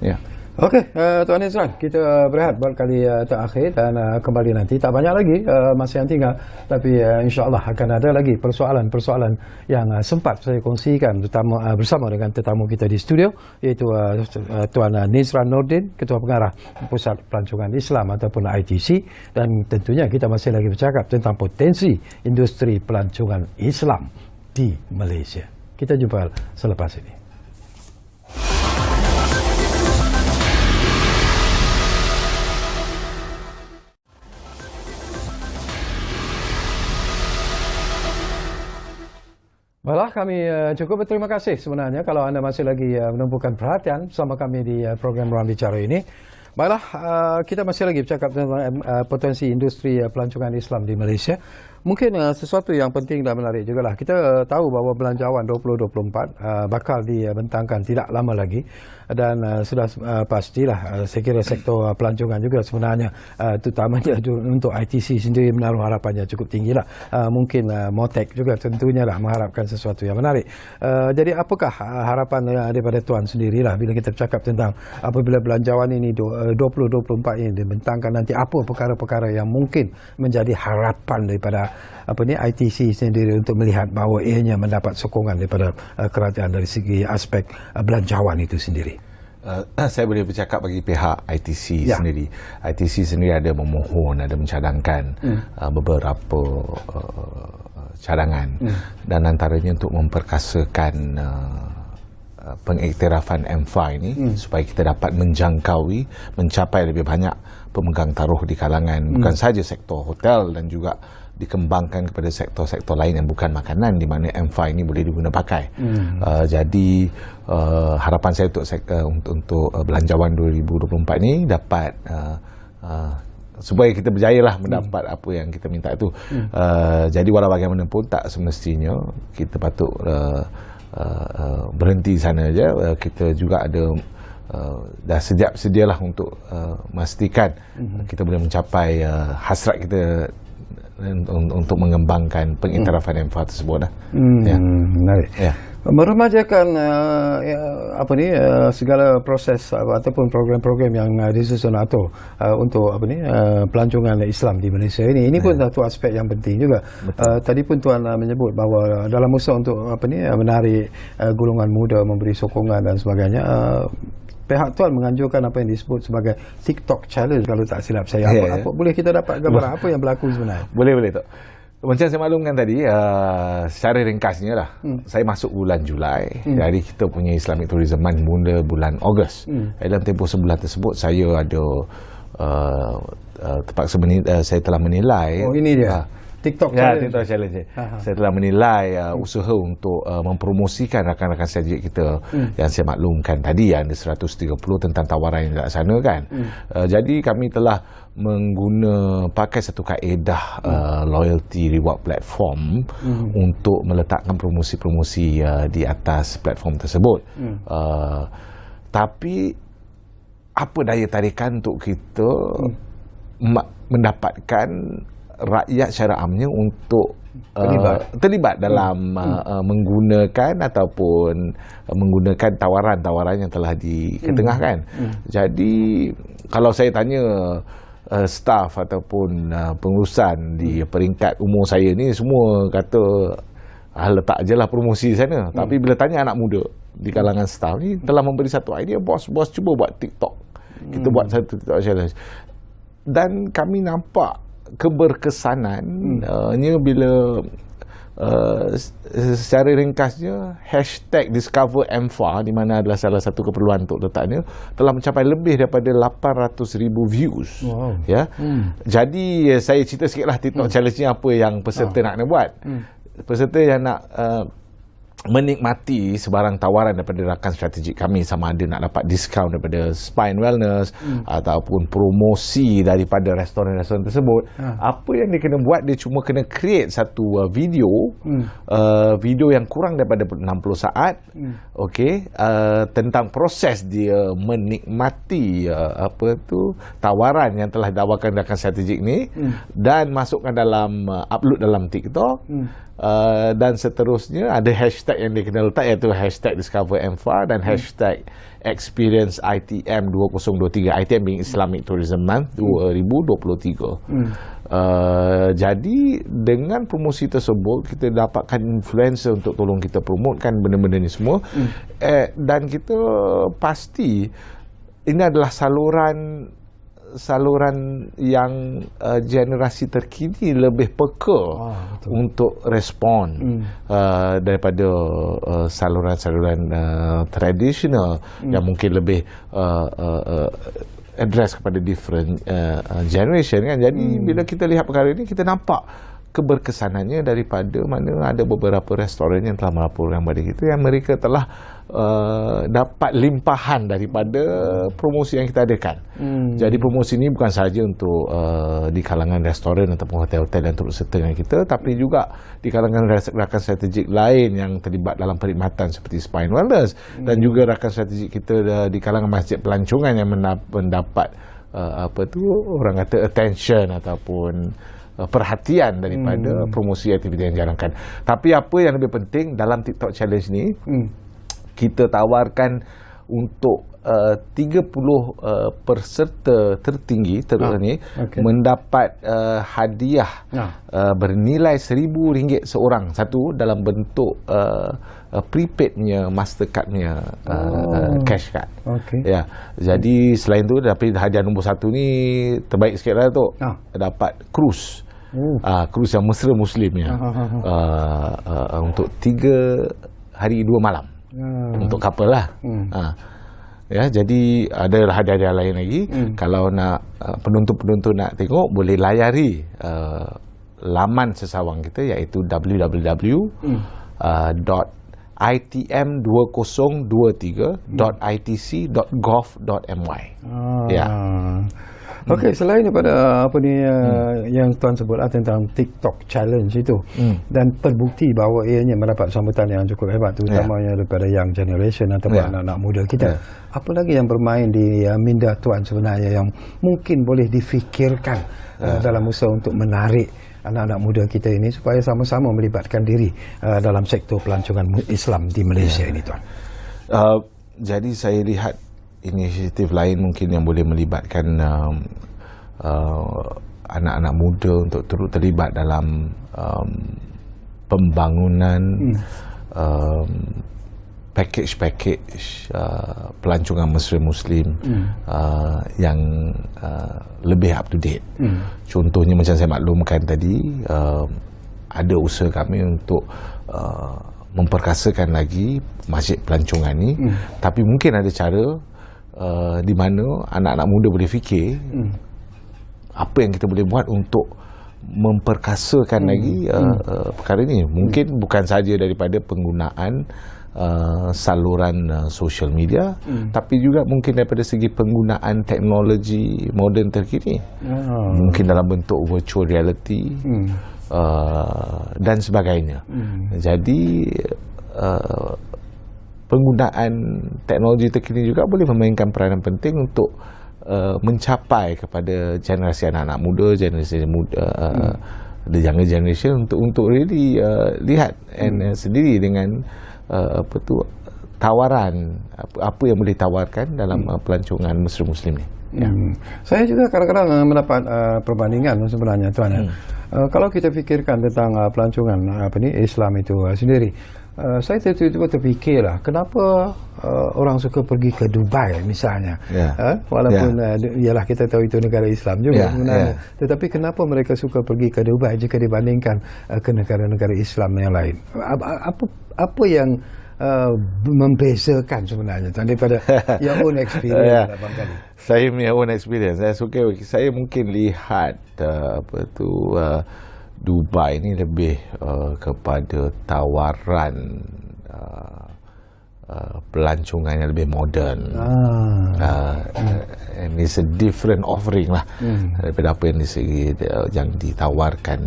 Okey, Tuan Nizran, kita berehat buat kali terakhir dan kembali nanti. Tak banyak lagi masa yang tinggal, tapi insya-Allah akan ada lagi persoalan-persoalan yang sempat saya kongsikan bersama dengan tetamu kita di studio, iaitu Tuan Nizran Nordin, Ketua Pengarah Pusat Pelancongan Islam ataupun ITC, dan tentunya kita masih lagi bercakap tentang potensi industri pelancongan Islam di Malaysia. Kita jumpa selepas ini. Baiklah, kami cukup berterima kasih sebenarnya kalau anda masih lagi menumpukan perhatian bersama kami di program Ruang Bicara ini. Baiklah, kita masih lagi bercakap tentang potensi industri pelancongan Islam di Malaysia. Mungkin sesuatu yang penting dan menarik juga lah. Kita tahu bahawa belanjawan 2024 bakal dibentangkan tidak lama lagi, dan sudah pastilah saya kira sektor pelancongan juga sebenarnya terutamanya untuk ITC sendiri menaruh harapannya cukup tinggi lah. Mungkin Motek juga tentunya lah mengharapkan sesuatu yang menarik. Jadi apakah harapan daripada Tuan sendirilah bila kita bercakap tentang apabila belanjawan ini 2024 ini dibentangkan, nanti apa perkara-perkara yang mungkin menjadi harapan daripada ITC sendiri untuk melihat bahawa ianya mendapat sokongan daripada kerajaan dari segi aspek belanjawan itu sendiri. Saya boleh bercakap bagi pihak ITC sendiri. ITC sendiri ada memohon, ada mencadangkan beberapa cadangan, dan antaranya untuk memperkasakan pengiktirafan MFA ini supaya kita dapat mencapai lebih banyak pemegang taruh di kalangan bukan saja sektor hotel, dan juga dikembangkan kepada sektor-sektor lain yang bukan makanan, di mana MFA ini boleh diguna pakai. Jadi harapan saya untuk belanjawan 2024 ini dapat supaya kita berjayalah mendapat apa yang kita minta itu. Jadi walau bagaimanapun tak semestinya kita patut berhenti sana saja. Kita juga ada dah sejak sedialah untuk memastikan kita boleh mencapai hasrat kita untuk mengembangkan pengiktirafan MFA tersebut. Menarik. Meremajakan segala proses ataupun program-program yang disusun atau untuk pelancongan Islam di Malaysia ini pun satu aspek yang penting juga. Tadi pun Tuan menyebut bahawa dalam usaha untuk menarik golongan muda, memberi sokongan dan sebagainya, pihak Tuan menganjurkan apa yang disebut sebagai TikTok Challenge, kalau tak silap saya. Apa boleh kita dapat gambaran apa yang berlaku sebenarnya? Boleh Tok. Macam saya maklumkan tadi, secara ringkasnya lah, saya masuk bulan Julai, jadi kita punya Islamic Tourism Month mula bulan Ogos. Dalam tempoh sebulan tersebut, saya ada saya telah menilai. Oh, ini dia. TikTok Challenge. TikTok Challenge. Saya telah menilai usaha untuk mempromosikan rakan-rakan strategik kita yang saya maklumkan tadi, yang ada 130 tentang tawaran yang dilaksanakan. Jadi kami telah pakai satu kaedah loyalty reward platform untuk meletakkan promosi-promosi di atas platform tersebut. Tapi apa daya tarikan untuk kita mendapatkan rakyat secara amnya untuk terlibat dalam menggunakan ataupun menggunakan tawaran-tawaran yang telah diketengahkan. Jadi kalau saya tanya staf ataupun pengurusan di peringkat umur saya ni, semua kata letak je lah promosi di sana. Tapi bila tanya anak muda di kalangan staf ni, telah memberi satu idea, bos cuba buat TikTok. Kita buat satu TikTok challenge. Dan kami nampak keberkesanannya bila secara ringkasnya hashtag Discover MFA, di mana adalah salah satu keperluan untuk letaknya, telah mencapai lebih daripada 800,000 views. Jadi saya cerita sikitlah TikTok challenge ni apa yang peserta nak buat. Peserta yang nak menikmati sebarang tawaran daripada rakan strategik kami, sama ada nak dapat diskaun daripada Spine Wellness ataupun promosi daripada restoran-restoran tersebut, apa yang dia kena buat, dia cuma kena create satu video yang kurang daripada 60 saat tentang proses dia menikmati tawaran yang telah ditawarkan rakan strategik ni, dan masukkan dalam upload dalam TikTok. Dan seterusnya ada hashtag yang dia kena letak, iaitu hashtag Discover MFA dan hashtag Experience ITM 2023, ITM being Islamic Tourism Month 2023. Jadi dengan promosi tersebut kita dapatkan influencer untuk tolong kita promotekan benda-benda ni semua. Dan kita pasti ini adalah saluran yang generasi terkini lebih peka untuk respon daripada saluran-saluran tradisional yang mungkin lebih address kepada different generation kan. Jadi bila kita lihat perkara ini, kita nampak keberkesanannya daripada mana ada beberapa restoran yang telah melaporkan kepada kita yang mereka telah dapat limpahan daripada promosi yang kita adakan. Jadi promosi ini bukan sahaja untuk di kalangan restoran ataupun hotel-hotel yang turut serta dengan kita, tapi juga di kalangan rakan strategik lain yang terlibat dalam perkhidmatan seperti spa and wellness, dan juga rakan strategik kita di kalangan masjid pelancongan yang mendapat orang kata attention ataupun perhatian daripada promosi aktiviti yang dijalankan. Tapi apa yang lebih penting dalam TikTok Challenge ni, kita tawarkan untuk 30 peserta tertinggi ni mendapat hadiah bernilai RM1,000 seorang satu dalam bentuk prepaidnya Mastercardnya cash card. Ya, jadi selain tu, tapi hadiah nombor 1 ni terbaik sikit lah tu, dapat cruise. Cruise yang mesra Muslim ya, untuk 3 hari 2 malam untuk couple lah. Ya, jadi ada hadiah-hadiah lain lagi. Kalau nak penonton-penonton nak tengok, boleh layari laman sesawang kita, iaitu www.itm2023.itc.gov.my. Ya. Okey, selain daripada yang tuan sebut tentang TikTok Challenge itu, dan terbukti bahawa ianya mendapat sambutan yang cukup hebat, terutamanya daripada young generation atau anak-anak muda kita. Apa lagi yang bermain di minda tuan sebenarnya yang mungkin boleh difikirkan dalam usaha untuk menarik anak-anak muda kita ini supaya sama-sama melibatkan diri dalam sektor pelancongan Islam di Malaysia ini, tuan? Jadi saya lihat inisiatif lain mungkin yang boleh melibatkan anak-anak muda untuk turut terlibat dalam pembangunan package pelancongan mesra Muslim yang lebih up to date. Contohnya macam saya maklumkan tadi, ada usaha kami untuk memperkasakan lagi masjid pelancongan ni, tapi mungkin ada cara di mana anak-anak muda boleh fikir apa yang kita boleh buat untuk memperkasakan lagi perkara ni. Mungkin bukan saja daripada penggunaan saluran social media, tapi juga mungkin daripada segi penggunaan teknologi moden terkini. Mungkin dalam bentuk virtual reality dan sebagainya. Jadi penggunaan teknologi terkini juga boleh memainkan peranan penting untuk mencapai kepada generasi anak-anak muda, generasi muda, the younger generation, untuk really lihat sendiri dengan tawaran apa yang boleh ditawarkan dalam pelancongan mesra Muslim ni. Saya juga kadang-kadang mendapat perbandingan sebenarnya, tuan. Kalau kita fikirkan tentang pelancongan Islam itu sendiri, saya tiba-tiba terfikirlah, kenapa orang suka pergi ke Dubai misalnya, walaupun ialah kita tahu itu negara Islam juga sebenarnya, tetapi kenapa mereka suka pergi ke Dubai jika dibandingkan ke negara-negara Islam yang lain? Apa yang membezakan sebenarnya daripada your own experience? Saya punya own experience, saya mungkin lihat Dubai ni lebih kepada tawaran pelancongan yang lebih moden. And it's a different offering lah daripada apa yang ditawarkan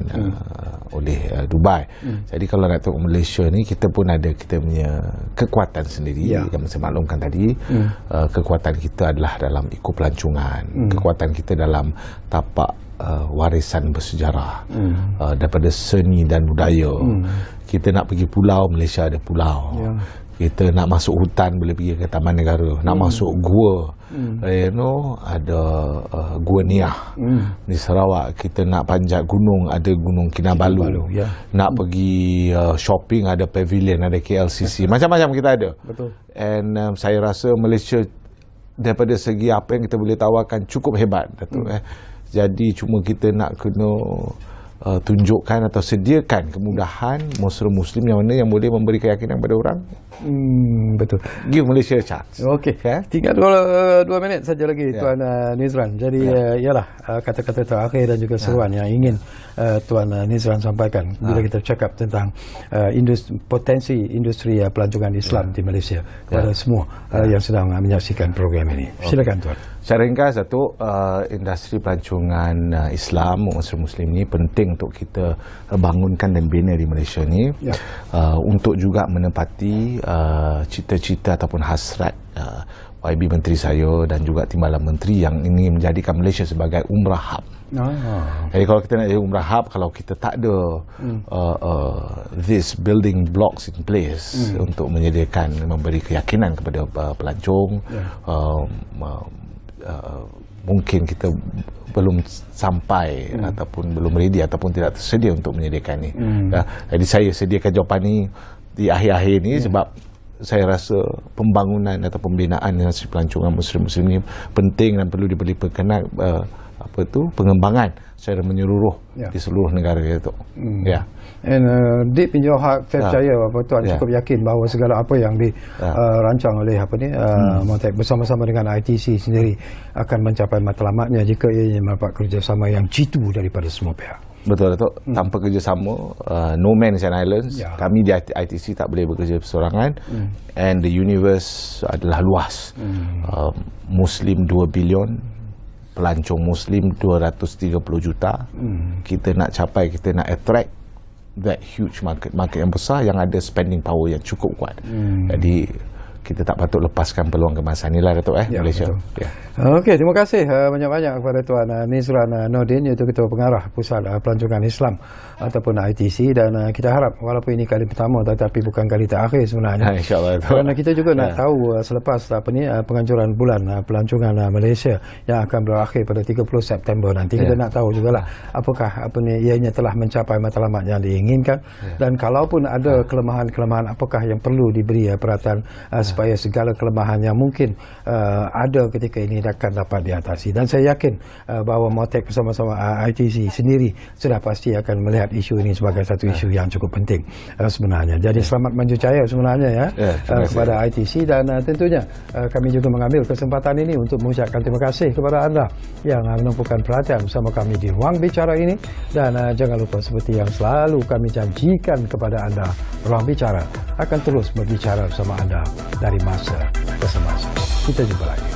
oleh Dubai. Jadi kalau nak tengok Malaysia ni, kita pun ada kita punya kekuatan sendiri yang saya maklumkan tadi. Kekuatan kita adalah dalam ikut pelancongan, kekuatan kita dalam tapak warisan bersejarah, daripada seni dan budaya. Kita nak pergi pulau, Malaysia ada pulau. Kita nak masuk hutan, boleh pergi ke Taman Negara. Nak masuk gua, ada Gua Niah di Sarawak. Kita nak panjat gunung, ada Gunung Kinabalu. Nak pergi shopping, ada Pavilion, ada KLCC. Macam-macam kita ada. And saya rasa Malaysia daripada segi apa yang kita boleh tawarkan cukup hebat, Datuk. Jadi cuma kita nak kena tunjukkan atau sediakan kemudahan mesra Muslim yang mana yang boleh memberi keyakinan kepada orang. Betul. Give Malaysia a chance. Okey. Tinggal 2 minit saja lagi, Tuan Nizran. Jadi ialah kata-kata terakhir dan juga seruan yang ingin Tuan Nizran sampaikan bila kita cakap tentang potensi industri pelancongan Islam di Malaysia kepada semua yang sedang menyaksikan program ini. Silakan Tuan. Secara ringkas, Datuk, industri pelancongan Islam, Muslim ini penting untuk kita bangunkan dan bina di Malaysia ni, untuk juga menepati cita-cita ataupun hasrat YB Menteri saya dan juga Timbalan Menteri yang ingin menjadikan Malaysia sebagai umrah hub. Jadi kalau kita nak jadi umrah hub, kalau kita tak ada this building blocks in place untuk menyediakan, memberi keyakinan kepada pelancong, mungkin kita belum sampai ataupun belum ready ataupun tidak tersedia untuk menyediakan ni. Jadi saya sediakan jawapan ni di akhir-akhir ni sebab saya rasa pembangunan atau pembinaan industri pelancongan Muslim ni penting dan perlu diberi perkenan pengembangan secara menyeluruh di seluruh negara itu. And deep in your heart, saya percaya Tuan cukup yakin bahawa segala apa yang dirancang oleh Motek bersama-sama dengan ITC sendiri akan mencapai matlamatnya jika ia mendapat kerjasama yang jitu daripada semua pihak. Betul, Datuk. Tanpa kerjasama, no man is an island. Kami di ITC tak boleh bekerja perseorangan. And the universe adalah luas. Muslim 2 bilion, pelancong Muslim 230 juta. Kita nak capai, kita nak attract that huge market yang besar yang ada spending power yang cukup kuat. Jadi kita tak patut lepaskan peluang kemasan inilah, Datuk, Malaysia. Okey, terima kasih banyak-banyak kepada Tuan Nizran Nordin, iaitu Ketua Pengarah Pusat Pelancongan Islam ataupun ITC, dan kita harap walaupun ini kali pertama tetapi bukan kali terakhir sebenarnya. InsyaAllah. Kerana kita juga nak tahu selepas penganjuran bulan pelancongan Malaysia yang akan berakhir pada 30 September nanti, kita nak tahu jugalah apakah ianya telah mencapai matlamat yang diinginkan, dan kalaupun ada kelemahan-kelemahan apakah yang perlu diberi perhatian supaya segala kelemahan yang mungkin ada ketika ini akan dapat diatasi. Dan saya yakin bahawa Motek bersama-sama ITC sendiri sudah pasti akan melihat isu ini sebagai satu isu yang cukup penting sebenarnya. Jadi selamat maju jaya sebenarnya kepada ITC, dan tentunya kami juga mengambil kesempatan ini untuk mengucapkan terima kasih kepada anda yang menumpukan perhatian bersama kami di Ruang Bicara ini, dan jangan lupa seperti yang selalu kami janjikan kepada anda, Ruang Bicara akan terus berbicara bersama anda dari masa ke semasa. Kita jumpa lagi.